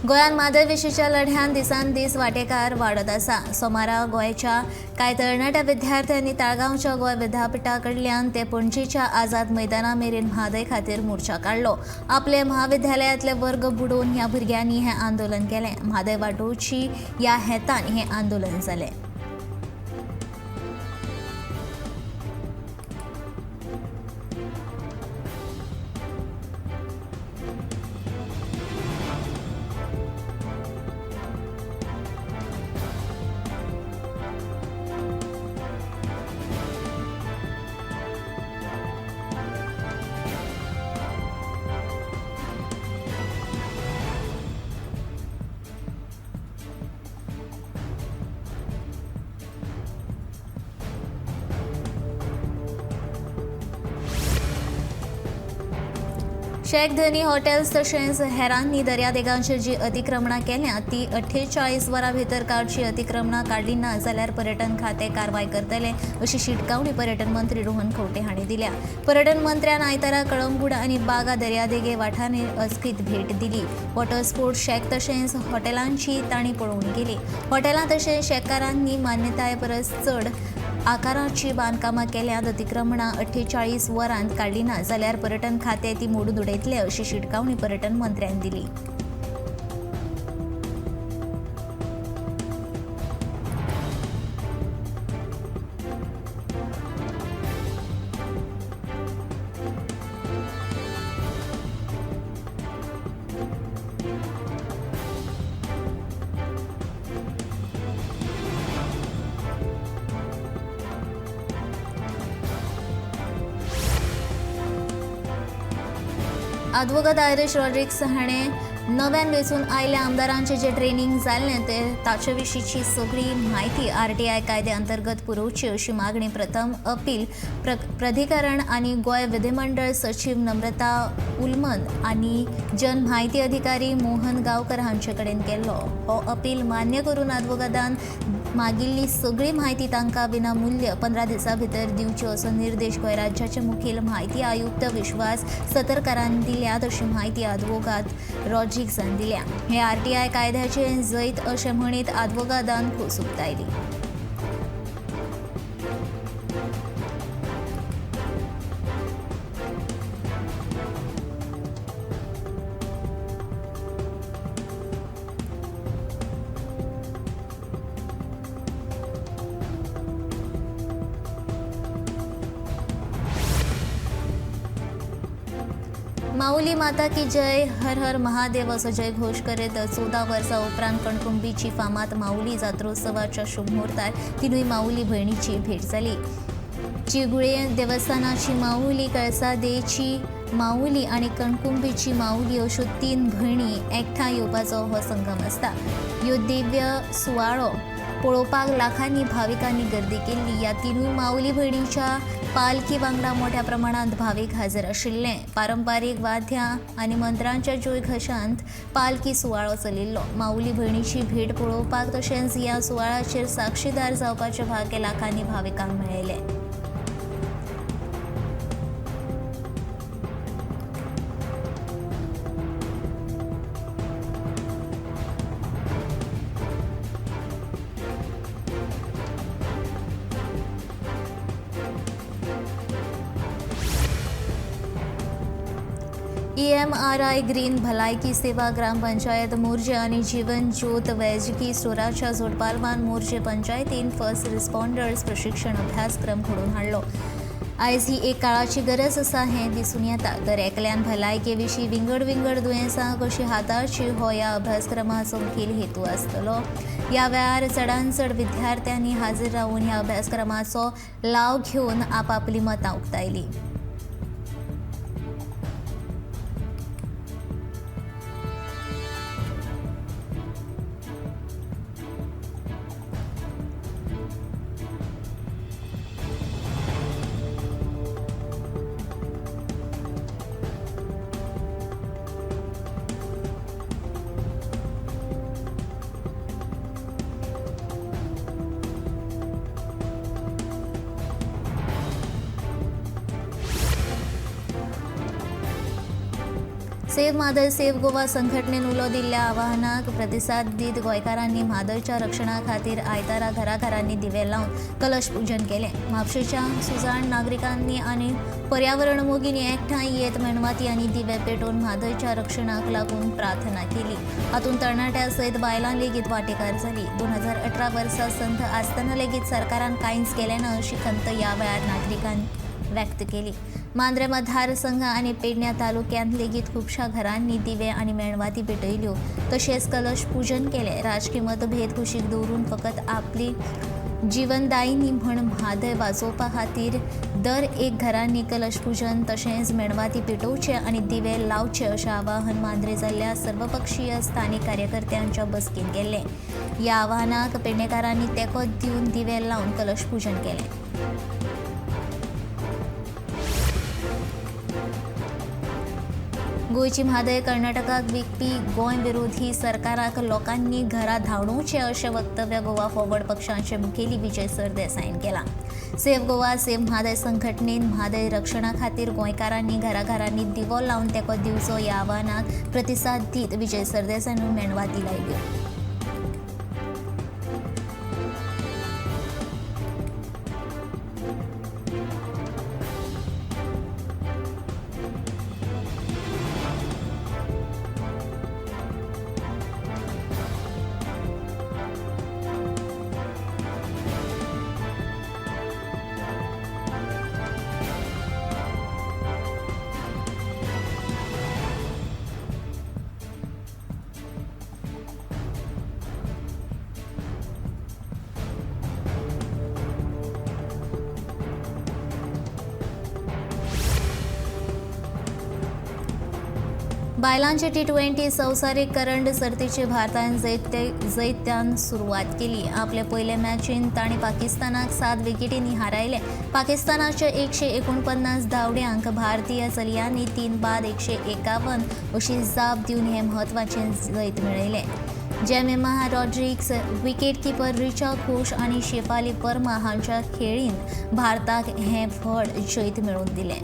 गोंयांत मादय विशींच्या लढ्यात दिसान दीस वांटेकार वाडत आसा. सोमारा गोंयच्या कांय तरणाट्या विद्यार्थ्यांनी ताळगांवच्या गोंय विद्यापिठा कडल्यान ते पणजेच्या आझाद मैदाना मेरेन म्हादय खातीर मोर्चा काडलो. आपले महाविद्यालयांतले वर्ग बुडोवन ह्या भुरग्यांनी हें आंदोलन केलें. म्हादय वाडोवची ह्या हेतान हें आंदोलन जालें. शेख धनी हॉटेल्स तशेंच हेरांनी दर्यादेगांचेर जी अतिक्रमणां केल्यात ती 48 वरां भितर काडची. अतिक्रमणां काडली ना जाल्यार पर्यटन खातें कारवाय करतले अशी शिटकावणी पर्यटन मंत्री रोहन खंवटे हांणी दिल्या. पर्यटन मंत्र्यान आयतारा कळंगूट आनी बागा दर्यादेगे वाठारांनी अचकीत भेट दिली. वॉटर स्पोर्ट्स शेक तशेंच हॉटेलांची तांणी पळोवणी केली. हॉटेलां तशेंच शेकारांनी मान्यताये परस चड आकाराची बांदकामां केल्यात. अतिक्रमणां 48 वरांत काडली ना जाल्यार पर्यटन खातें ती मोडून उडयतले अशी शिटकावणी पर्यटन मंत्र्यान दिली. अॅडव्होकेट आयरिश रॉड्रिग्स हाणें नव्यान वेंचून आयिल्ल्या आमदारांचें जें ट्रेनिंग जाल्लें ताचे विशींची सगळी म्हायती आरटीआय कायद्या अंतर्गत पुरोवची अशी मागणी प्रथम अपील प्राधिकरण आनी गोंय विधिमंडळ सचीव नम्रता उलमन आनी जन म्हायती अधिकारी मोहन गांवकर हांचे कडेन केल्लो. हो अपील मान्य करून अॅडव्होकेटान मागिल्ली सगळी म्हायती तांकां विनामूल्य 15 दिसां भितर दिवच्यो असो निर्देश गोंय राज्याचे मुखेल म्हायती आयुक्त विश्वास सतरकरान दिल्यात अशी म्हायती अॅडव्होकेट रॉड्रिग्सान दिल्या. हे आरटीआय कायद्याचे जैत अशें म्हणीत अॅडव्होकेटान खोस उक्तायली. माऊली माता की जय, हर हर महादेव असो जयघोष करीत 14 वर्सां उपरांत कणकुंबीची फामाद माऊली जात्रोत्सवाच्या शुभ मुहूर्तार तिनूय माऊली भयणीची भेट जाली. चिगुळे देवस्थानाची माऊली, कळसादेची माऊली आनी कणकुंबीची माऊली अश्यो 3 भयणी एकठांय येवपाचो हो संगम आसता. ह्यो दिव्य सुवाळो पळोवपाक लाखांनी भाविकांनी गर्दी केल्ली. ह्या तिनूय माऊली भयणीच्या पालखी वांगडा मोठ्या प्रमाणांत भावीक हाजीर आशिल्ले. पारंपारीक वाद्यां आनी मंत्रांच्या जयघोशांत पालखी सुवाळो चलिल्लो. माऊली भयणीची भेट पळोवपाक तशेंच ह्या सुवाळ्याचेर साक्षीदार जावपाचे भाग्य लाखांनी भाविकांक मेळयले. EMRI ग्रीन भलायकी सेवा ग्रामपंचायत मोर्जे आनी जीवन ज्योत वैजकी स्टोराच्या जोडपालवान मोर्जे पंचायतीन फर्स्ट रिस्पॉन्डर्स प्रशिक्षण अभ्यासक्रम घडोवन हाडलो. आयज ही एक काळाची गरज आसा हें दिसून येता. दर एकल्यान भलायके विशीं विंगड दुयेंसां कशी हाताळची हो ह्या अभ्यासक्रमाचो मुखेल हेतू आसतलो. ह्या वेळार चडांत चड विद्यार्थ्यांनी हाजीर रावन ह्या अभ्यासक्रमाचो लाव घेवन आपापली मतां उक्तायली. सेव्ह म्हादय सेव्ह गोवा संघटनेन उलो दिल्ल्या आवाहनाक प्रतिसाद दीत गोंयकारांनी म्हादयच्या रक्षणा खातीर आयतारा घराघरांनी दिवे लावन कलश पूजन केलें. म्हापशेंच्या सुजाण नागरिकांनी आनी पर्यावरण मोगींनी एकठांय येत मेणवाती आनी दिवे पेटोवन म्हादयच्या रक्षणाक लागून प्रार्थना केली. हातूंत तरणाट्या सयत बायलां लेगीत वांटेकार जाली. 2018 वर्सा संथ आसतना लेगीत सरकारान कांयच केलें ना अशी खंत ह्या वेळार नागरिकांनी व्यक्त केली. मांद्रे मतदारसंघ आनी पेडण्यां तालुक्यांत लेगीत खुबशा घरांनी दिवे आनी मेणवाती पेटयल्यो. तशेंच कलश पूजन केलें. राजकीय मतभेद कुशीक दवरून फकत आपली जीवनदायिनी म्हण म्हादय वाजोवपा खातीर दर एक घरांनी कलश पूजन तशेंच मेणवाती पेटोवचे आनी दिवे लावचे अशें आवाहन मांद्रे जाल्ल्या सर्वपक्षीय स्थानीक कार्यकर्त्यांच्या बसकेन केल्लें. ह्या आवाहनाक पेडणेकारांनी तेंको दिवन दिवे लावन कलश पूजन केलें. गोंयची म्हादय कर्नाटकाक विकपी गोंय विरोधी सरकाराक लोकांनी घरां धांवडोवचें अशें वक्तव्य गोवा फॉरवर्ड पक्षाचे मुखेली विजय सरदेसाईन केलां. सेव्ह गोवा सेव्ह म्हादय संघटनेन म्हादय रक्षणा खातीर गोंयकारांनी घराघरांनी दिवो लावन तेंको दिवचो ह्या आवाहनाक प्रतिसाद दीत विजय सरदेसाईन मेणवाती लायल्यो. बायलांचे T20 संवसारीक करंड सर्तीची भारतान जैत्यान सुरवात केली. आपले पयले मॅचीन तांणी पाकिस्तानाक 7 विकेटींनी हारयले. पाकिस्तानाच्या 149 धांवड्यांक भारतीय चलयांनी 3 बाद 151 अशी जाप दिवन हे म्हत्वाचें जैत मेळयलें. जेमिमा रॉड्रिग्स, विकेट कीपर रिचा घोष आनी शेफाली वर्मा हांच्या खेळीन भारताक हें व्हड जैत मेळोवन दिलें.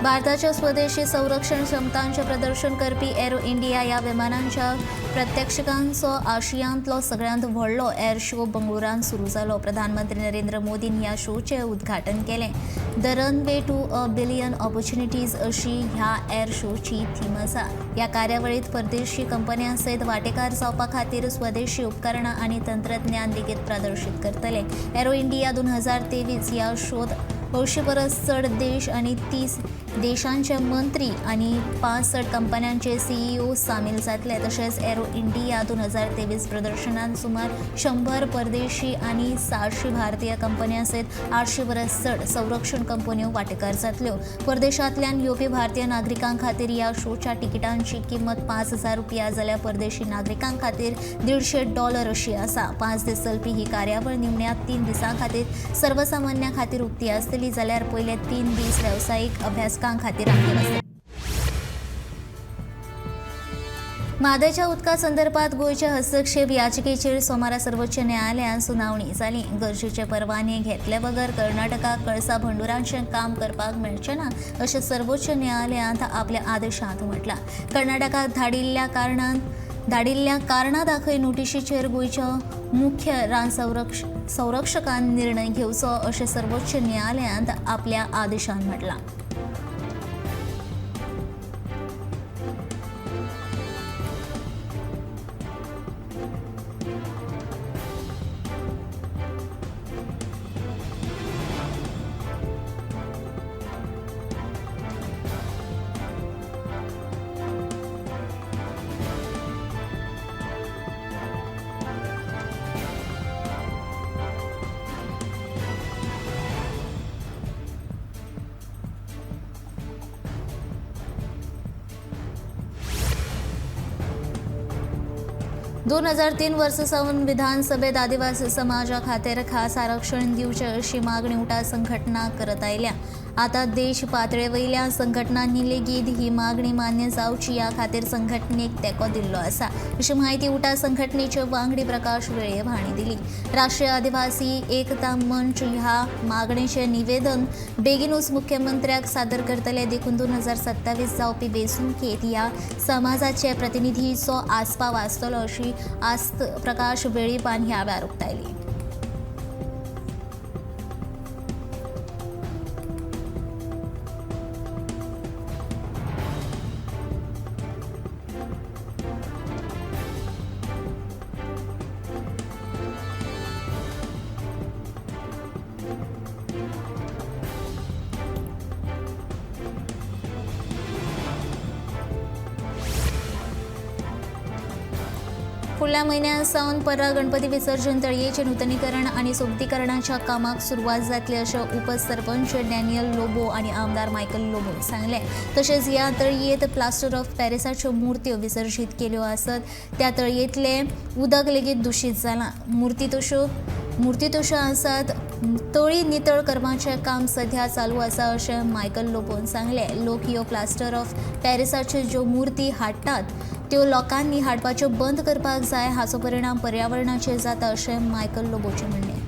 भारताच्या स्वदेशी संरक्षण क्षमतांचे प्रदर्शन करपी एरो इंडिया ह्या विमानांच्या प्रत्यक्षकांचो आशियांतलो सगळ्यांत व्हडलो एर शो बंगळुरांत सुरू जालो. प्रधानमंत्री नरेंद्र मोदीन ह्या शोचें उद्घाटन केलें. The runway to a billion opportunities अशी ह्या एर शोची थीम आसा. ह्या कार्यावळींत परदेशी कंपन्यां सयत वांटेकार जावपा खातीर स्वदेशी उपकरणां आनी तंत्रज्ञान लेगीत प्रदर्शीत करतले. एरो इंडिया 2023 ह्या शोत 80 परस चड देश आनी 30 देशांचे मंत्री आनी 65 कंपन्यांचे CEO सामील जातले. तशेंच एरो इंडिया 2023 प्रदर्शनात सुमार 100 परदेशी आनी 700 भारतीय कंपन्यां सयत 800 परस चड संरक्षण कंपन्यो वांटेकार जातल्यो. परदेशांतल्यान येवपी भारतीय नागरिकां खातीर ह्या शोच्या तिकिटांची किंमत ₹5,000 जाल्यार परदेशी नागरिकां खातीर $150 अशी आसा. 5 दीस चलपी ही कार्यावळ निमण्या 3 दिसां खातीर सर्वसामान्यां खातीर उक्ती आसतली जाल्यार पयले 3 दीस वेवसायीक अभ्यासकां खातीर राखीव आसतली. म्हादयच्या उदका संदर्भात गोंयच्या हस्तक्षेप याचिकेचेर सोमारा सर्वोच्च न्यायालयान सुनावणी जाली. गरजेचे परवाने घेतले बगर कर्नाटकाक कळसा भंडोराचें काम करपाक मेळचें ना अशें सर्वोच्च न्यायालयान आपल्या आदेशांत म्हटलां. कर्नाटकाक धाडिल्ल्या कारणां दाखय नोटिशीचेर गोंयच्या मुख्य रान संरक्षकान निर्णय घेवचो अशें सर्वोच्च न्यायालयान आपल्या आदेशांत म्हटलां. 2003 वर्सा सावन विधानसभेत आदिवासी समाजा खातीर खास आरक्षण दिवचें अशी मागणी उठा संघटना करत आयल्या. आता देश पातळे वयल्या संघटनांनी लेगीत ही मागणी मान्य जावची ह्या खातीर संघटनेक तेंको दिल्लो आसा अशी माहिती उठा संघटनेचे वांगडी प्रकाश वेळेव हांणी दिली. राष्ट्रीय आदिवासी एकता मंच ह्या मागणेचें निवेदन बेगीनूच मुख्यमंत्र्याक सादर करतले. देखून 2027 जावपी वेंचणुकेंत ह्या समाजाचे प्रतिनिधीचो आस्पाव आसतलो अशी आस्त प्रकाश वेळीपान ह्या वेळार उक्तायली. फुडल्या म्हयन्या सावन पररा गणपती विसर्जन तळयेचें नूतनीकरण आनी सोबतीकरणाच्या कामाक सुरवात जातली अशें उपसरपंच डॅनियल लोबो आनी आमदार मायकल लोबो सांगले. तशेंच ह्या तळयेंत प्लास्टर ऑफ पॅरिसाच्यो मुर्त्यो विसर्जीत केल्यो आसत. त्या तळयेंतलें उदक लेगीत दुशीत जालां. मुर्ती तश्यो आसात. तळी नितळ करपाचें काम सध्या चालू आसा अशें मायकल लोबोन सांगलें. लोक ह्यो प्लास्टर ऑफ पॅरिसाच्यो ज्यो मुर्ती हाडटात त्यो लोकांनी हाडपाच्यो बंद करपाक जाय. हाचो परिणाम पर्यावरणाचेर जाता अशें मायकल लोबोचें म्हणणें.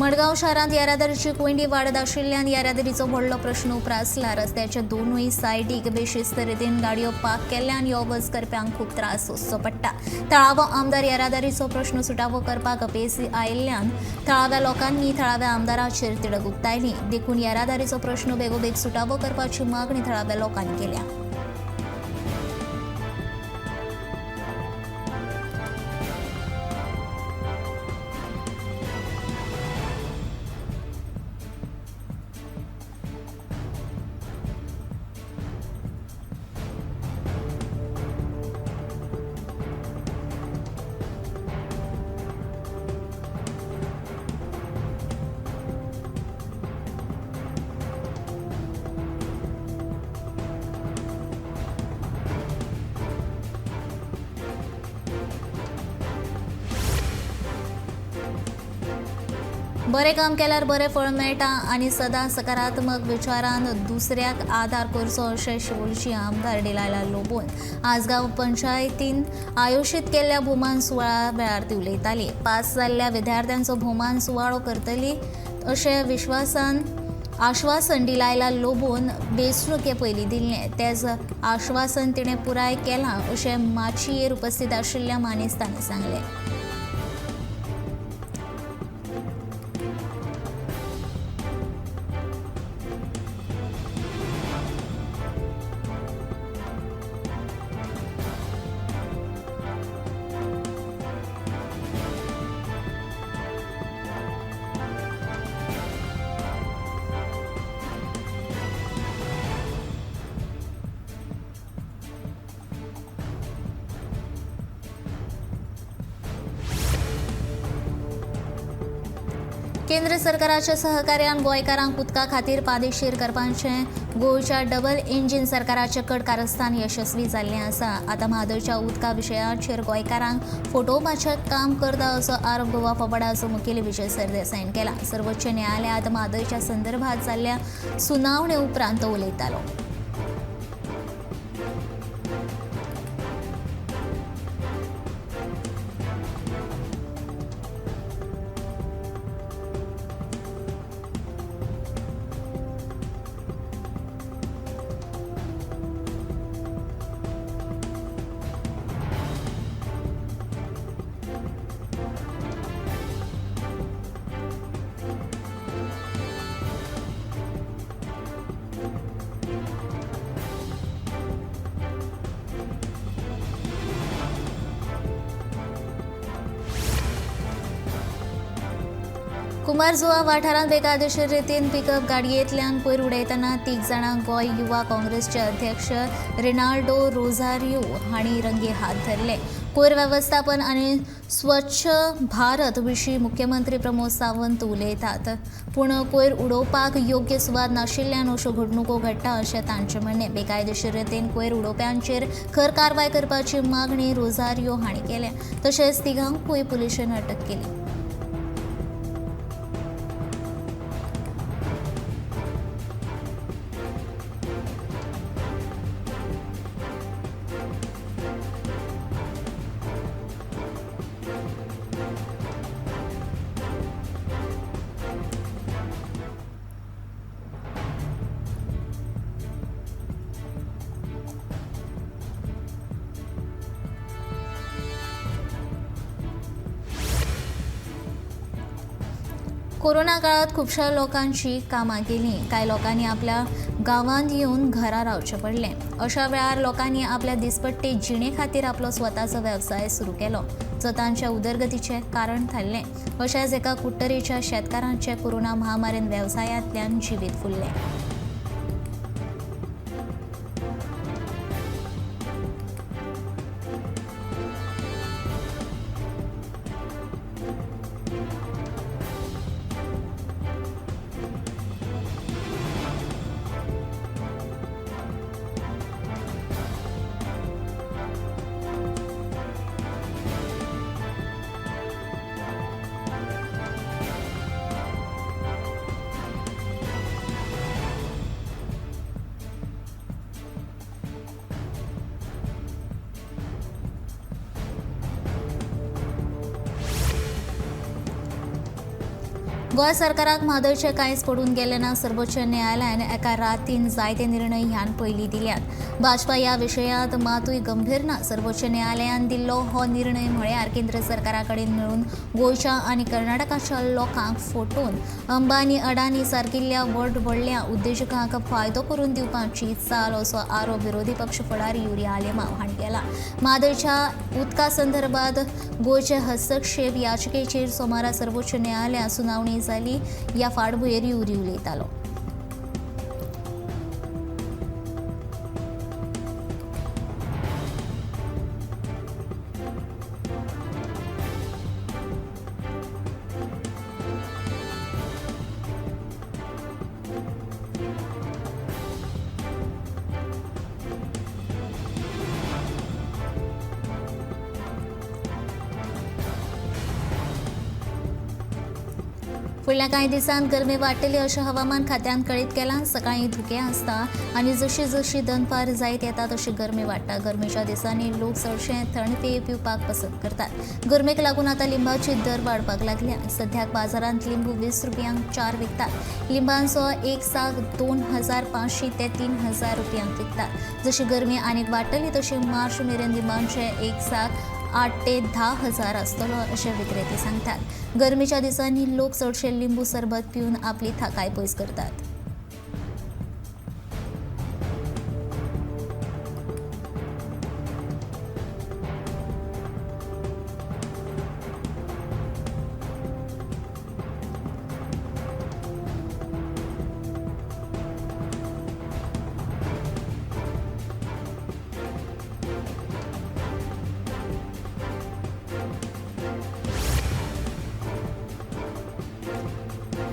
मडगांव शारांत येरादारीची कोंडी वाडत आशिल्ल्यान येरादारीचो व्हडलो प्रस्न उप्रासला. रस्त्याच्या दोनूय सायडीक बेशिस्त रितीन गाडयो पार्क केल्ल्यान यो वच करप्यांक खूब त्रास सोंसचो पडटा. थळावो आमदार येरादारीचो प्रस्न सुटावो करपाक अपेसी आयिल्ल्यान थळाव्या लोकांनी थळाव्या आमदाराचेर तिडक उक्तायली. देखून येरादारीचो प्रस्न बेगोबेग सुटावो करपाची मागणी थळाव्या लोकांनी केल्या. बरें काम केल्यार बरें फळ मेळटा आनी सदां सकारात्मक विचारान दुसऱ्याक आदार करचो अशें शिवोलची आमदार डिलायला लोबोन आज गांव पंचायतीन आयोजीत केल्ल्या भोवमान सुवाळ्या वेळार ती उलयताली. पास जाल्ल्या विद्यार्थ्यांचो भोवमान सुवाळो करतली अशें आश्वासन डिलायला लोबोन वेंचणुके पयलीं दिल्लें. तेच आश्वासन तिणें पुराय केलां अशें माचयेर उपस्थित आशिल्ल्या मानेस्तांनी सांगलें. केंद्र सरकाराच्या सहकार्यान गोंयकारांक उदका खातीर पादेशीर करपाचें गोंयच्या डबल इंजीन सरकाराचें कट कारस्थान यशस्वी जाल्लें आसा. आतां म्हादयच्या उदका विशयाचेर गोंयकारांक फटोवपाचें काम करता असो आरोप गोवा फोबाडाचो मुखेली विजय सरदेसाईन केला. सर्वोच्च न्यायालयात म्हादयच्या संदर्भात जाल्ल्या सुनावणे उपरांत तो उलयतालो. कुमारजुआ वाठारांत बेकायदेशीर रितीन पिकअप गाडयेंतल्यान कोयर उडयतना 3 जाणांक गोंय युवा काँग्रेसचे अध्यक्ष रेनाल्डो रोझारियो हांणी रंगे हात धरले. कोयर वेवस्थापन आनी स्वच्छ भारत विशीं मुख्यमंत्री प्रमोद सावंत उलयतात. पूण कोयर उडोवपाक योग्य सुवात नाशिल्ल्यान अश्यो घडणुको घडटा अशें तांचें म्हणणें. बेकायदेशीर रितीन कोयर उडोवप्यांचेर खर कारवाय करपाची मागणी रोझारियो हांणी केल्या. तशेंच तिगांकूय पुलिशेन अटक केली. कोरोना काळात खुबशा लोकांची कामां गेलीं. कांय लोकांनी आपल्या गांवांत येवन घरा रावचें पडलें. अशा वेळार लोकांनी आपल्या दिसपट्टे जिणे खातीर आपलो स्वताचो वेवसाय सुरू केलो, जो तांच्या उदरगतीचें कारण थारलें. अशाच एका कुट्टरेच्या शेतकारांचें कोरोना महामारीन वेवसायांतल्यान जिवीत फुल्लें. गोंय सरकाराक म्हादयचें कांयच पडून गेलें ना. सर्वोच्च न्यायालयान एका रातीन जायते निर्णय ह्यान पयलीं दिल्यात. भाजपा ह्या विशयांत मातूय गंभीर ना. सर्वोच्च न्यायालयान दिल्लो हो निर्णय म्हळ्यार केंद्र सरकारा कडेन मेळून गोंयच्या आनी कर्नाटकाच्या लोकांक फटोवन अंबानी अडानी सारकिल्ल्या व्हडल्या उद्देजकांक फायदो करून दिवपाची चाल असो आरोप विरोधी पक्ष फुडारी युरिया आलेमाव हांणी केला. म्हादयच्या उदका संदर्भात गोंयचे हस्तक्षेप याचिकेचेर सोमारा सर्वोच्च न्यायालयात सुनावणी जाली. ह्या फाटभुंयेर युरी उलयतालो. फुडल्या कांय दिसांत गरमी वाडटली अशें हवामान खात्यान कळीत केलां. सकाळीं धुकें आसता आनी जशी जशी दनपार जायत येता तशी गरमी वाडटा. गरमेच्या दिसांनी लोक चडशे थंड पेय पिवपाक पसंत करतात. गरमेक लागून आतां लिंबाची दर वाडपाक लागल्या. सद्याक बाजारांत लिंबू 20 रुपयांक 4 विकतात. लिंबांचो एक साक 2500 ते 3000 रुपयांक विकतात. जशी गरमी आनीक वाडटली तशी मार्च मेरेन लिंबांचे एक साक 8 ते 10,000 आसतलो अशें विक्रेते सांगतात. गरमेच्या दिसांनी लोक चडशे लिंबू सरबत पिवन आपली थाकाय पयस करतात.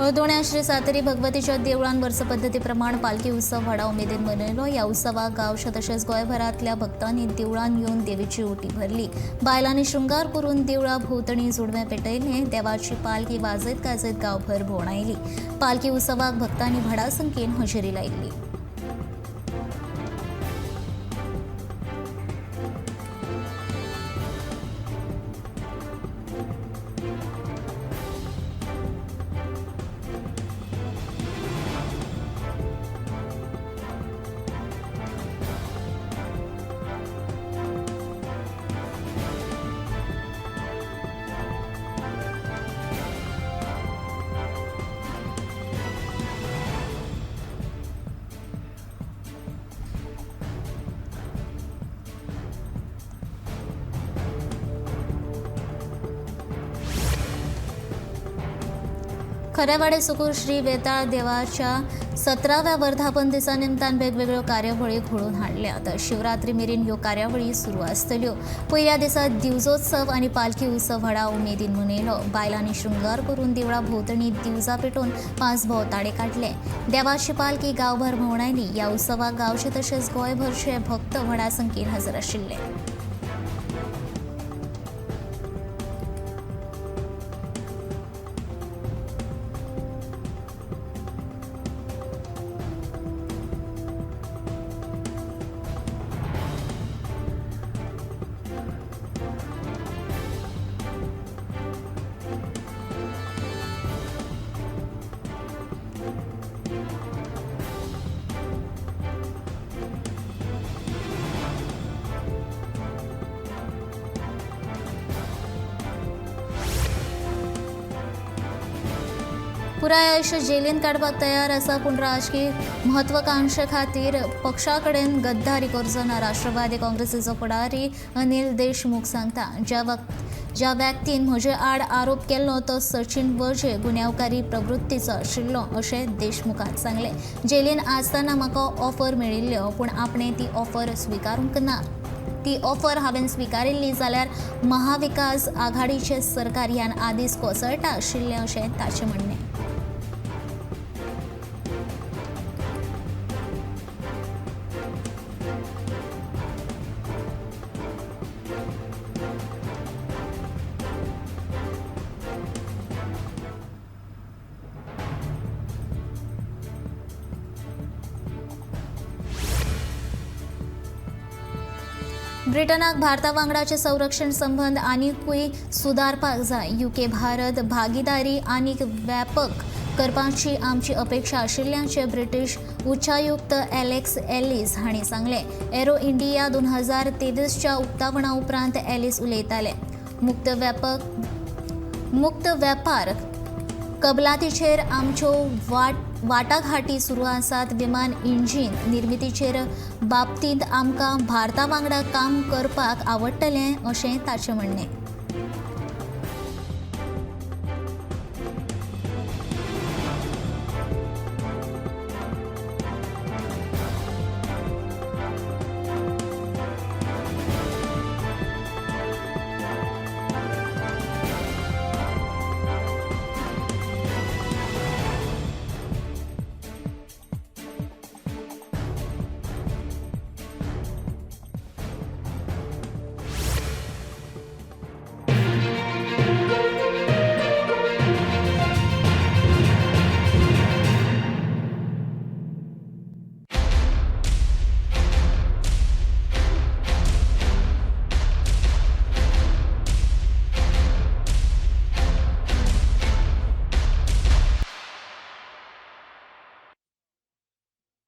हळदोण्या श्री सातेरी भगवतीच्या देवळान वर्स पद्दती प्रमाण पालखी उत्सव व्हडा उमेदीन मनयलो. ह्या उत्सवाक गांवच्या तशेंच गोंयभरांतल्या भक्तांनी देवळान येवन देवीची ओटी भरली. बायलांनी शृंगार करून देवळा भोंवतणी जुडवें पेटयलें. देवाची पालखी वाजयत गाजयत गांवभर भोंवडायली. पालखी उत्सवाक भक्तांनी व्हडा संख्येन हजेरी लायिल्ली. खरेवाडे सुकूर श्री वेताळ देवाच्या 17व्या वर्धापन दिसा निमतान वेगवेगळ्यो कार्यावळी घडोवन हाडल्या. तर शिवरात्री मेरेन ह्यो कार्यावळी सुरू आसतल्यो. पयल्या दिसा दिवजोत्सव आनी पालखी उत्सव व्हडा उमेदीन मनयलो. बायलांनी शृंगार करून देवळा भोंवतणी दिवजां पेटोवन 5 भोंवताडे काडले. देवाची पालखी गांवभर भोंवडायली. ह्या उत्सवाक गांवचे तशेंच गोंयभरचे भक्त व्हडा संख्येन हजर आशिल्ले. पुराय आयुष्य जेलीन काडपाक तयार आसा, पूण राजकीय म्हत्वाकांक्षे खातीर पक्षा कडेन गद्दारी करचो ना, राष्ट्रवादी काँग्रेसीचो फुडारी अनिल देशमुख सांगता. ज्या व्यक्तीन म्हजे आड आरोप केल्लो तो सचिन वजे गुन्यांवकारी प्रवृत्तीचो आशिल्लो अशें देशमुखान सांगलें. जेलीन आसतना म्हाका ऑफर मेळिल्ल्यो, पूण आपणें ती ऑफर स्विकारूंक ना. ती ऑफर हांवें स्विकारिल्ली जाल्यार महाविकास आघाडीचें सरकार ह्यान आदींच कोसळटा आशिल्लें अशें ताचें म्हणणें. ब्रिटनाक भारता वांगडाचे संरक्षण संबंद आनीकूय सुदारपाक जाय. यूके भारत भागीदारी आनीक व्यापक करपाची आमची अपेक्षा आशिल्ल्याचें ब्रिटीश उच्चायुक्त एलेक्स एलिस हांणी सांगलें. एरो इंडिया 2023च्या उक्तावणा उपरांत एलिस उलयताले. मुक्त वेपार कबलातीचेर आमच्यो वाटाघाटी सुरू आसात. विमान इंजिन निर्मितीचेर बाबतींत आमकां भारता वांगडा काम करपाक आवडटलें अशें ताचें म्हणणें.